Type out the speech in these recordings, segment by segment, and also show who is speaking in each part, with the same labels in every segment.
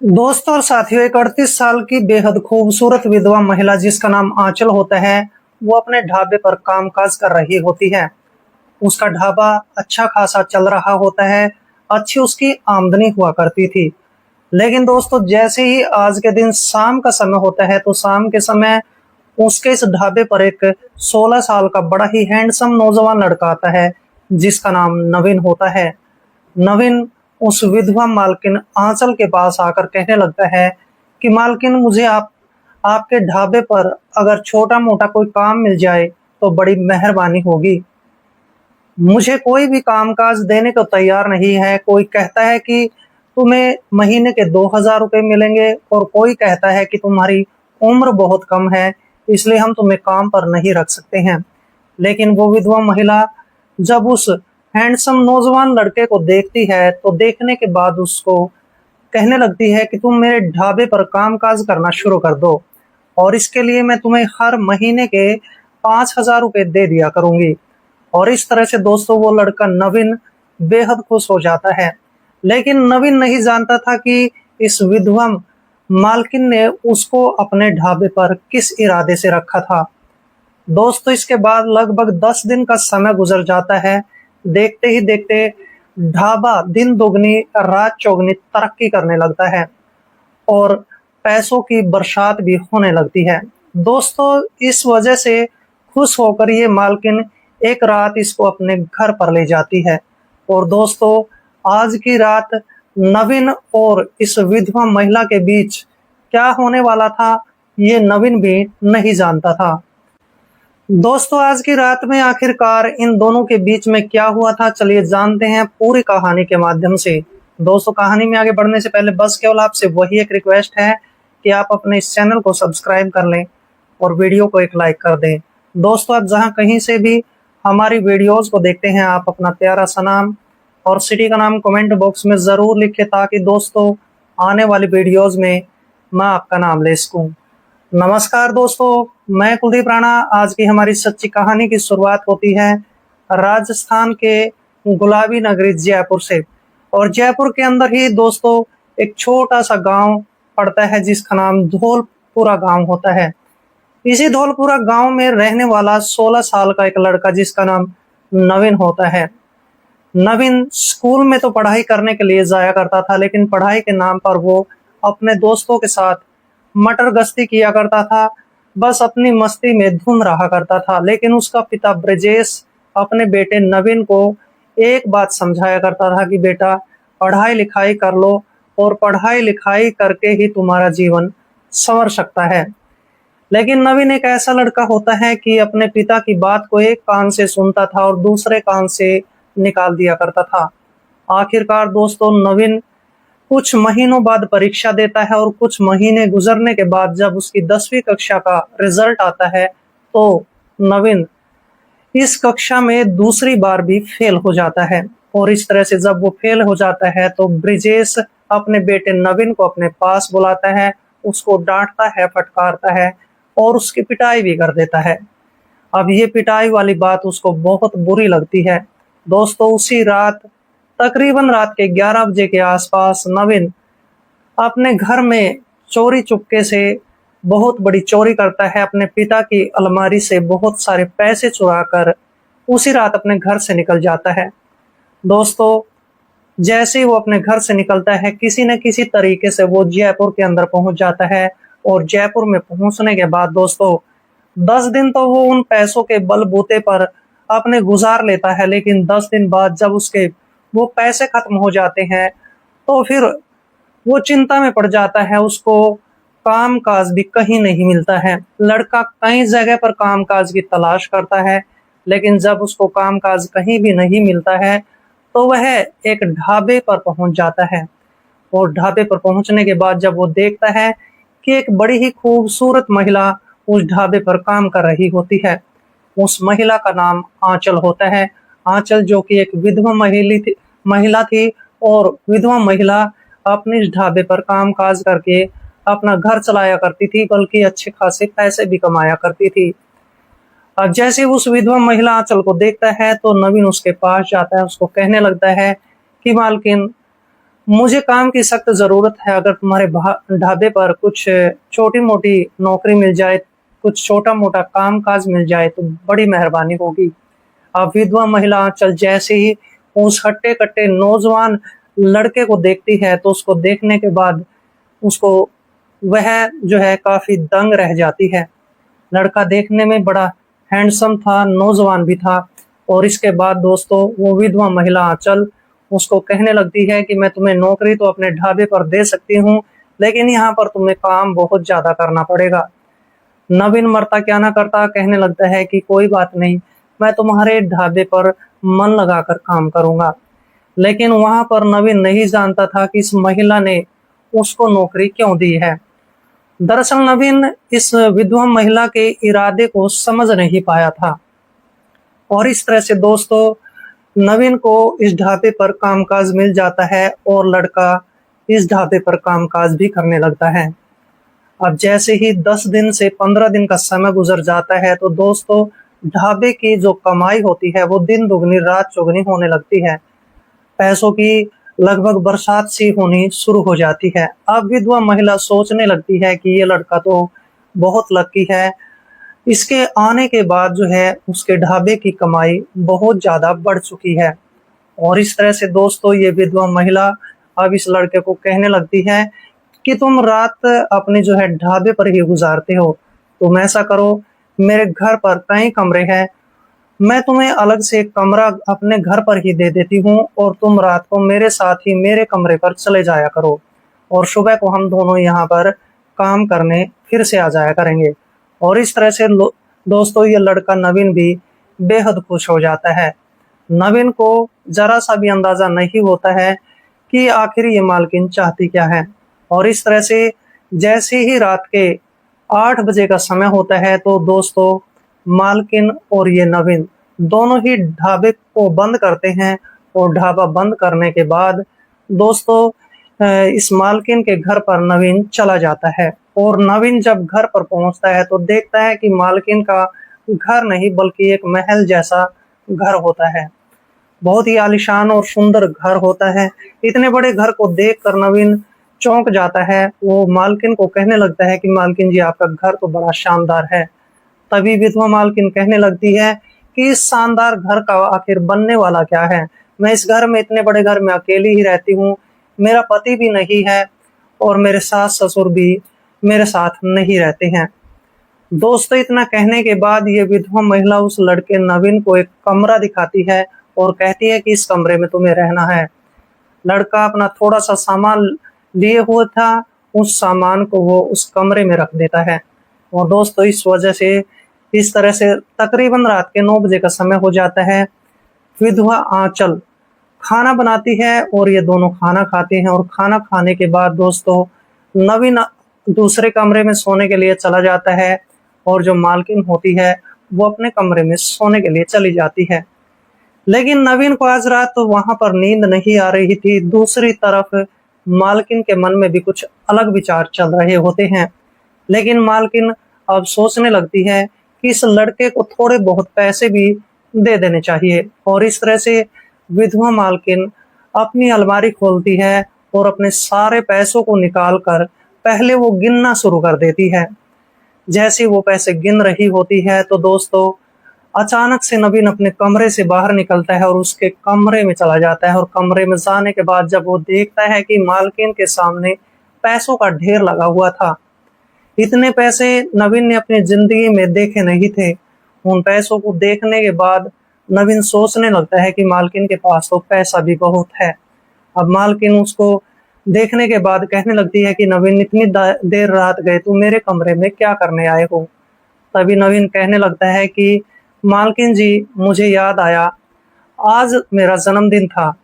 Speaker 1: दोस्तों और साथियों, एक 38 साल की बेहद खूबसूरत विधवा महिला जिसका नाम आंचल होता है, वो अपने ढाबे पर कामकाज कर रही होती है। उसका ढाबा अच्छा खासा चल रहा होता है, अच्छी उसकी आमदनी हुआ करती थी। लेकिन दोस्तों, जैसे ही आज के दिन शाम का समय होता है, तो शाम के समय उसके इस ढाबे पर एक 16 साल का बड़ा ही हैंडसम नौजवान लड़का आता है, जिसका नाम नवीन होता है। नवीन उस विधवा मालकिन आंचल के पास आकर कहने लगता है कि मालकिन, मुझे आपके ढाबे पर अगर छोटा मोटा कोई काम मिल जाए तो बड़ी मेहरबानी होगी। मुझे कोई भी कामकाज देने को तैयार नहीं है। कोई कहता है कि तुम्हें महीने के 2,000 रुपए मिलेंगे, और कोई कहता है कि तुम्हारी उम्र बहुत कम है, इसलिए हम तुम्हें काम पर नहीं रख सकते हैं। लेकिन वो विधवा महिला जब उस हैंडसम नौजवान लड़के को देखती है, तो देखने के बाद उसको कहने लगती है कि तुम मेरे ढाबे पर कामकाज करना शुरू कर दो, और इसके लिए मैं तुम्हें हर महीने के 5,000 रुपए दे दिया करूंगी। और इस तरह से दोस्तों, वो लड़का नवीन बेहद खुश हो जाता है। लेकिन नवीन नहीं जानता था कि इस विधवा मालकिन ने उसको अपने ढाबे पर किस इरादे से रखा था। दोस्तों, इसके बाद लगभग 10 दिन का समय गुजर जाता है। देखते ही देखते ढाबा दिन दोगुनी रात चौगुनी तरक्की करने लगता है, और पैसों की बरसात भी होने लगती है। दोस्तों, इस वजह से खुश होकर ये मालकिन एक रात इसको अपने घर पर ले जाती है। और दोस्तों, आज की रात नवीन और इस विधवा महिला के बीच क्या होने वाला था, ये नवीन भी नहीं जानता था। दोस्तों, आज की रात में आखिरकार इन दोनों के बीच में क्या हुआ था, चलिए जानते हैं पूरी कहानी के माध्यम से। दोस्तों, कहानी में आगे बढ़ने से पहले बस केवल आपसे वही एक रिक्वेस्ट है कि आप अपने इस चैनल को सब्सक्राइब कर लें और वीडियो को एक लाइक कर दें। दोस्तों, आप जहां कहीं से भी हमारी वीडियोस को देखते हैं, आप अपना प्यारा सा नाम और सिटी का नाम कमेंट बॉक्स में जरूर लिखें, ताकि दोस्तों आने वाली वीडियोस में मैं आपका नाम ले सकूं। नमस्कार दोस्तों, मैं कुलदीप राणा। आज की हमारी सच्ची कहानी की शुरुआत होती है राजस्थान के गुलाबी नगरी जयपुर से। और जयपुर के अंदर ही दोस्तों एक छोटा सा गांव पड़ता है, जिसका नाम धौलपुरा गांव होता है। इसी धौलपुरा गांव में रहने वाला 16 साल का एक लड़का, जिसका नाम नवीन होता है। नवीन स्कूल में तो पढ़ाई करने के लिए जाया करता था, लेकिन पढ़ाई के नाम पर वो अपने दोस्तों के साथ मटर गश्ती किया करता था, बस अपनी मस्ती में धुन रहा करता था। लेकिन उसका पिता ब्रजेश अपने बेटे नवीन को एक बात समझाया करता था कि बेटा, पढ़ाई लिखाई कर लो, और पढ़ाई लिखाई करके ही तुम्हारा जीवन संवर सकता है। लेकिन नवीन एक ऐसा लड़का होता है कि अपने पिता की बात को एक कान से सुनता था और दूसरे कान से निकाल दिया करता था। आखिरकार दोस्तों, नवीन कुछ महीनों बाद परीक्षा देता है, और कुछ महीने गुजरने के बाद जब उसकी 10वीं कक्षा का रिजल्ट आता है, तो नवीन इस कक्षा में दूसरी बार भी फेल हो जाता है। और इस तरह से जब वो फेल हो जाता है, तो ब्रिजेश अपने बेटे नवीन को अपने पास बुलाता है, उसको डांटता है, फटकारता है, और उसकी पिटाई भी कर देता है। अब ये पिटाई वाली बात उसको बहुत बुरी लगती है। दोस्तों, उसी रात तकरीबन रात के 11 बजे के आसपास नवीन अपने घर में चोरी चुपके से बहुत बड़ी चोरी करता है। अपने पिता की अलमारी से बहुत सारे पैसे चुरा कर उसी रात अपने घर से निकल जाता है। दोस्तों, जैसे ही वो अपने घर से निकलता है, किसी न किसी तरीके से वो जयपुर के अंदर पहुंच जाता है। और जयपुर में पहुंचने के बाद दोस्तों 10 दिन तो वो उन पैसों के बलबूते पर अपने गुजार लेता है। लेकिन 10 दिन बाद जब उसके वो पैसे खत्म हो जाते हैं, तो फिर वो चिंता में पड़ जाता है। उसको काम काज भी कहीं नहीं मिलता है। लड़का कई जगह पर काम काज की तलाश करता है, लेकिन जब उसको काम काज कहीं भी नहीं मिलता है, तो वह एक ढाबे पर पहुंच जाता है। और ढाबे पर पहुंचने के बाद जब वो देखता है कि एक बड़ी ही खूबसूरत महिला उस ढाबे पर काम कर रही होती है। उस महिला का नाम आंचल होता है। आंचल जो कि एक विधवा महिला थी, और विधवा महिला अपने इस ढाबे पर काम काज करके अपना घर चलाया करती थी, बल्कि अच्छे खासे पैसे भी कमाया करती थी। अब जैसे उस विधवा महिला आंचल को देखता है, तो नवीन उसके पास जाता है, उसको कहने लगता है कि मालकिन, मुझे काम की सख्त ज़रूरत है, अगर तुम्हारे ढाबे पर कुछ छोटी-मोटी नौकरी मिल जाए, कुछ छोटा-मोटा काम-काज मिल जाए तो बड़ी मेहरबानी होगी। अब विधवा महिला आँचल जैसे ही उस हट्टे-कट्टे नौजवान लड़के को देखती है, तो उसको देखने के बाद उसको वह जो है काफ़ी दंग रह जाती है। लड़का देखने में बड़ा हैंडसम था, नौजवान भी था और इसके बाद दोस्तों वो विधवा महिला आँचल उसको कहने लगती है कि मैं तुम्हें नौकरी तो अपने ढाबे पर दे सकती हूँ, लेकिन यहाँ पर तुम्हें काम बहुत ज़्यादा करना पड़ेगा। नवीन मरता क्या ना करता कहने लगता है कि कोई बात नहीं, मैं तुम्हारे ढाबे पर मन लगाकर काम करूँगा। लेकिन वहाँ पर नवीन नहीं जानता था कि इस महिला ने उसको नौकरी क्यों दी है। दरअसल नवीन इस विधवा महिला के इरादे को समझ नहीं पाया था और इस तरह से दोस्तों नवीन को इस ढाबे पर कामकाज मिल जाता है और लड़का इस ढाबे पर कामकाज भी करने लगता है। अब जैसे ही 10 दिन से 15 दिन का समय गुजर जाता है तो दोस्तों ढाबे की जो कमाई होती है वो दिन दुगनी रात चौगनी होने लगती है। पैसों की लगभग बरसात सी होनी शुरू हो जाती है। अब विधवा महिला सोचने लगती है कि ये लड़का तो बहुत लकी है, इसके आने के बाद जो है उसके ढाबे की कमाई बहुत ज़्यादा बढ़ चुकी है। और इस तरह से दोस्तों ये विधवा महिला अब इस लड़के को कहने लगती है कि तुम रात अपने जो है ढाबे पर ही गुजारते हो, तुम ऐसा करो, मेरे घर पर कई कमरे हैं, मैं तुम्हें अलग से एक कमरा अपने घर पर ही दे देती हूँ और तुम रात को मेरे साथ ही मेरे कमरे पर चले जाया करो और सुबह को हम दोनों यहाँ पर काम करने फिर से आ जाया करेंगे। और इस तरह से दोस्तों ये लड़का नवीन भी बेहद खुश हो जाता है। नवीन को जरा सा भी अंदाजा नहीं होता है कि आखिर ये मालकिन चाहती क्या है। और इस तरह से जैसे ही रात के 8 बजे का समय होता है तो दोस्तों मालकिन और ये नवीन दोनों ही ढाबे को बंद करते हैं और ढाबा बंद करने के बाद दोस्तों इस मालकिन के घर पर नवीन चला जाता है। और नवीन जब घर पर पहुंचता है तो देखता है कि मालकिन का घर नहीं बल्कि एक महल जैसा घर होता है। बहुत ही आलीशान और सुंदर घर होता है। इतने बड़े घर को देखकर नवीन चौंक जाता है। वो मालकिन को कहने लगता है कि मालकिन जी आपका घर तो बड़ा शानदार है। तभी विधवा मालकिन कहने लगती है कि इस शानदार घर का आखिर बनने वाला क्या है। मैं इस घर में, इतने बड़े घर में अकेली ही रहती हूँ, मेरा पति भी नहीं है और मेरे सास ससुर भी मेरे साथ नहीं रहते हैं। दोस्तों इतना कहने के बाद ये विधवा महिला उस लड़के नवीन को एक कमरा दिखाती है और कहती है कि इस कमरे में तुम्हें रहना है। लड़का अपना थोड़ा सा सामान लिए हुआ था, उस सामान को वो उस कमरे में रख देता है। और दोस्तों इस वजह से इस तरह से तकरीबन रात के 9 बजे का समय हो जाता है। विधवा आंचल खाना बनाती है और ये दोनों खाना खाते हैं और खाना खाने के बाद दोस्तों नवीन दूसरे कमरे में सोने के लिए चला जाता है और जो मालकिन होती है वो अपने कमरे में सोने के लिए चली जाती है। लेकिन नवीन को आज रात तो वहां पर नींद नहीं आ रही थी। दूसरी तरफ मालकिन के मन में भी कुछ अलग विचार चल रहे होते हैं। लेकिन मालकिन अब सोचने लगती है कि इस लड़के को थोड़े बहुत पैसे भी दे देने चाहिए। और इस तरह से विधवा मालकिन अपनी अलमारी खोलती है और अपने सारे पैसों को निकाल कर पहले वो गिनना शुरू कर देती है। जैसे वो पैसे गिन रही होती है तो दोस्तों अचानक से नवीन अपने कमरे से बाहर निकलता है और उसके कमरे में चला जाता है। और कमरे में जाने के बाद जब वो देखता है कि मालकिन के सामने पैसों का ढेर लगा हुआ था। इतने पैसे नवीन ने अपनी जिंदगी में देखे नहीं थे। उन पैसों को देखने के बाद नवीन सोचने लगता है कि मालकिन के पास तो पैसा भी बहुत है। अब मालकिन उसको देखने के बाद कहने लगती है कि नवीन इतनी देर रात गए, तुम मेरे कमरे में क्या करने आए हो। तभी नवीन कहने लगता है कि मालकिन जी मुझे याद आया, आज मेरा जन्मदिन था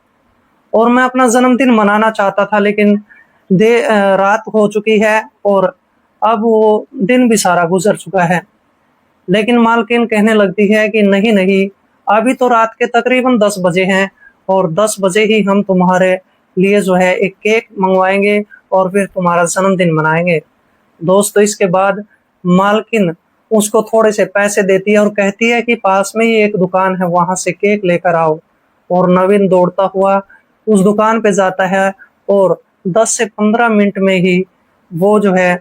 Speaker 1: और मैं अपना जन्मदिन मनाना चाहता था, लेकिन रात हो चुकी है और अब वो दिन भी सारा गुजर चुका है। लेकिन मालकिन कहने लगती है कि नहीं नहीं, अभी तो रात के तकरीबन 10 बजे हैं और 10 बजे ही हम तुम्हारे लिए जो है एक केक मंगवाएंगे और फिर तुम्हारा जन्मदिन मनाएंगे। दोस्तों इसके बाद मालकिन उसको थोड़े से पैसे देती है और कहती है कि पास में ही एक दुकान है, वहां से केक लेकर आओ। और नवीन दौड़ता हुआ उस दुकान पे जाता है और 10 से 15 मिनट में ही वो जो है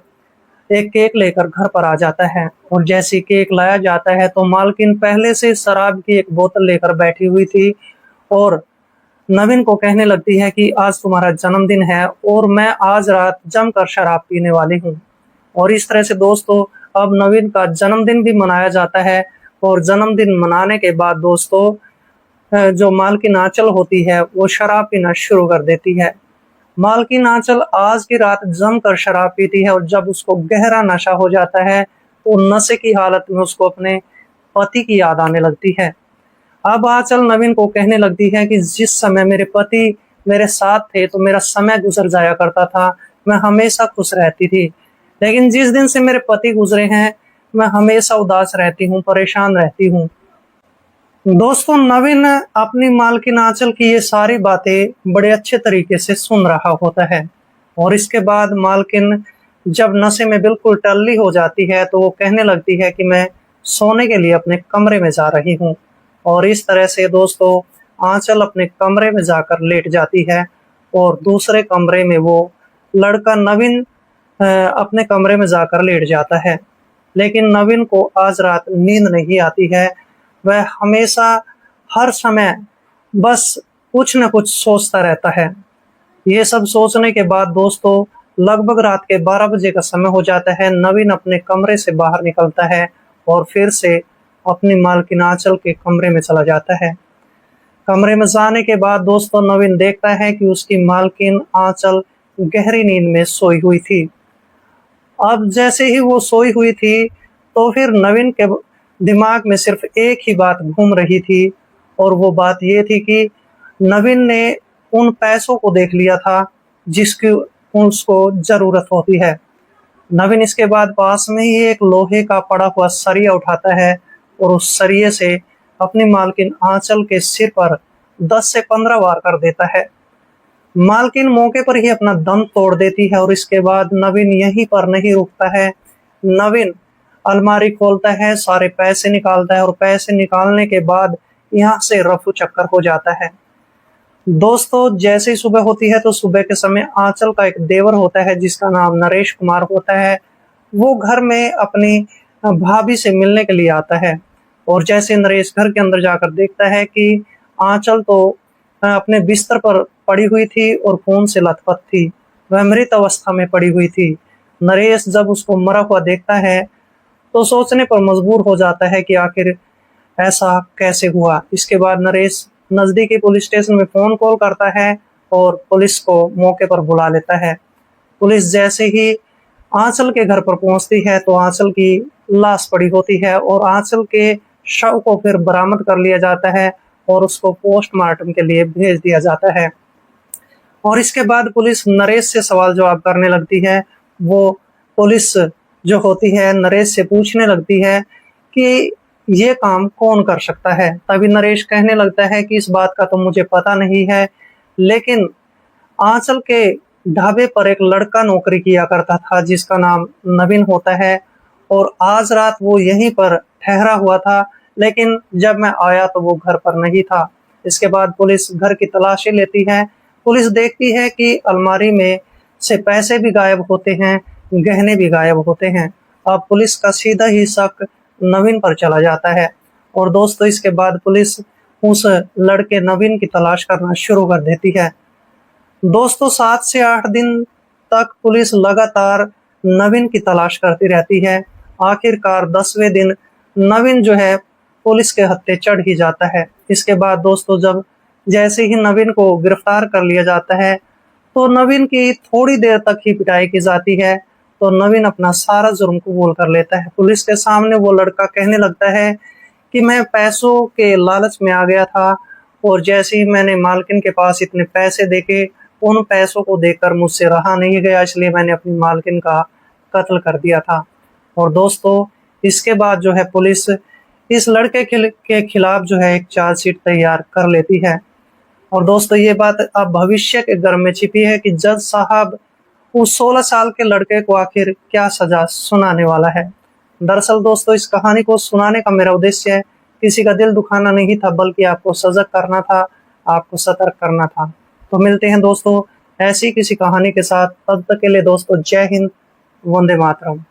Speaker 1: एक केक लेकर घर पर आ जाता है। और जैसे केक लाया जाता है तो मालकिन पहले से शराब की एक बोतल लेकर बैठी हुई थी और नवीन को कहने लगती है कि आज तुम्हारा जन्मदिन है और मैं आज रात जमकर शराब पीने वाली हूँ। और इस तरह से दोस्तों अब नवीन का जन्मदिन भी मनाया जाता है। और जन्मदिन मनाने के बाद दोस्तों जो मालकिन आंचल होती है वो शराब पीना शुरू कर देती है। मालकिन आंचल आज की रात जमकर शराब पीती है और जब उसको गहरा नशा हो जाता है तो नशे की हालत में उसको अपने पति की याद आने लगती है। अब आंचल नवीन को कहने लगती है कि जिस समय मेरे पति मेरे साथ थे तो मेरा समय गुजर जाया करता था, मैं हमेशा खुश रहती थी। लेकिन जिस दिन से मेरे पति गुजरे हैं मैं हमेशा उदास रहती हूँ, परेशान रहती हूँ। दोस्तों नवीन अपनी मालकिन आंचल की ये सारी बातें बड़े अच्छे तरीके से सुन रहा होता है। और इसके बाद मालकिन जब नशे में बिल्कुल टल्ली हो जाती है तो वो कहने लगती है कि मैं सोने के लिए अपने कमरे में जा रही हूँ। और इस तरह से दोस्तों आंचल अपने कमरे में जाकर लेट जाती है और दूसरे कमरे में वो लड़का नवीन अपने कमरे में जाकर लेट जाता है। लेकिन नवीन को आज रात नींद नहीं आती है। वह हमेशा हर समय बस कुछ न कुछ सोचता रहता है। ये सब सोचने के बाद दोस्तों लगभग रात के 12 बजे का समय हो जाता है। नवीन अपने कमरे से बाहर निकलता है और फिर से अपनी मालकिन आंचल के कमरे में चला जाता है। कमरे में जाने के बाद दोस्तों नवीन देखता है कि उसकी मालकिन आंचल गहरी नींद में सोई हुई थी। अब जैसे ही वो सोई हुई थी तो फिर नवीन के दिमाग में सिर्फ एक ही बात घूम रही थी और वो बात ये थी कि नवीन ने उन पैसों को देख लिया था जिसकी उसको जरूरत होती है। नवीन इसके बाद पास में ही एक लोहे का पड़ा हुआ सरिया उठाता है और उस सरिये से अपनी मालकिन आंचल के सिर पर 10 से 15 वार कर देता है। मालकिन मौके पर ही अपना दम तोड़ देती है और इसके बाद नवीन यहीं पर नहीं रुकता है। नवीन अलमारी खोलता है, सारे पैसे निकालता है और पैसे निकालने के बाद यहाँ से रफू चक्कर हो जाता है। दोस्तों जैसे ही सुबह होती है तो सुबह के समय आंचल का एक देवर होता है जिसका नाम नरेश कुमार होता है। वो घर में अपनी भाभी से मिलने के लिए आता है और जैसे नरेश घर के अंदर जाकर देखता है कि आंचल तो अपने बिस्तर पर पड़ी हुई थी और खून से लथपथ थी, वह मृत अवस्था में पड़ी हुई थी। नरेश जब उसको मरा हुआ देखता है तो सोचने पर मजबूर हो जाता है कि आखिर ऐसा कैसे हुआ। इसके बाद नरेश नजदीकी पुलिस स्टेशन में फोन कॉल करता है और पुलिस को मौके पर बुला लेता है। पुलिस जैसे ही आंचल के घर पर पहुंचती है तो आंचल की लाश पड़ी होती है और आंचल के शव को फिर बरामद कर लिया जाता है और उसको पोस्टमार्टम के लिए भेज दिया जाता है। और इसके बाद पुलिस नरेश से सवाल जवाब करने लगती है। वो पुलिस जो होती है नरेश से पूछने लगती है कि ये काम कौन कर सकता है। तभी नरेश कहने लगता है कि इस बात का तो मुझे पता नहीं है, लेकिन आंचल के ढाबे पर एक लड़का नौकरी किया करता था जिसका नाम नवीन होता है और आज रात वो यहीं पर ठहरा हुआ था, लेकिन जब मैं आया तो वो घर पर नहीं था। इसके बाद पुलिस घर की तलाशी लेती है। पुलिस देखती है कि अलमारी में से पैसे भी गायब होते हैं, गहने भी गायब होते हैं। अब पुलिस का सीधा ही शक नवीन पर चला जाता है और दोस्तों इसके बाद पुलिस उस लड़के नवीन की तलाश करना शुरू कर देती है। दोस्तों 7 से 8 दिन तक पुलिस लगातार नवीन की तलाश करती रहती है। आखिरकार 10वें दिन नवीन जो है पुलिस के हत्थे चढ़ ही जाता है। इसके बाद दोस्तों जब जैसे ही नवीन को गिरफ्तार कर लिया जाता है तो नवीन की थोड़ी देर तक ही पिटाई की जाती है तो नवीन अपना सारा जुर्म कबूल कर लेता है। पुलिस के सामने वो लड़का कहने लगता है कि मैं पैसों के लालच में आ गया था और जैसे ही मैंने मालकिन के पास इतने पैसे देखे उन पैसों को देखकर मुझसे रहा नहीं गया, इसलिए मैंने अपनी मालकिन का कत्ल कर दिया था। और दोस्तों इसके बाद जो है पुलिस इस लड़के के खिलाफ जो है एक चार्जशीट तैयार कर लेती है। और दोस्तों ये बात अब भविष्य के घर में छिपी है कि जज साहब उस 16 साल के लड़के को आखिर क्या सजा सुनाने वाला है। दरअसल दोस्तों इस कहानी को सुनाने का मेरा उद्देश्य किसी का दिल दुखाना नहीं था, बल्कि आपको सजग करना था, आपको सतर्क करना था। तो मिलते हैं दोस्तों ऐसी किसी कहानी के साथ। तब तक के लिए दोस्तों, जय हिंद, वंदे मातरम।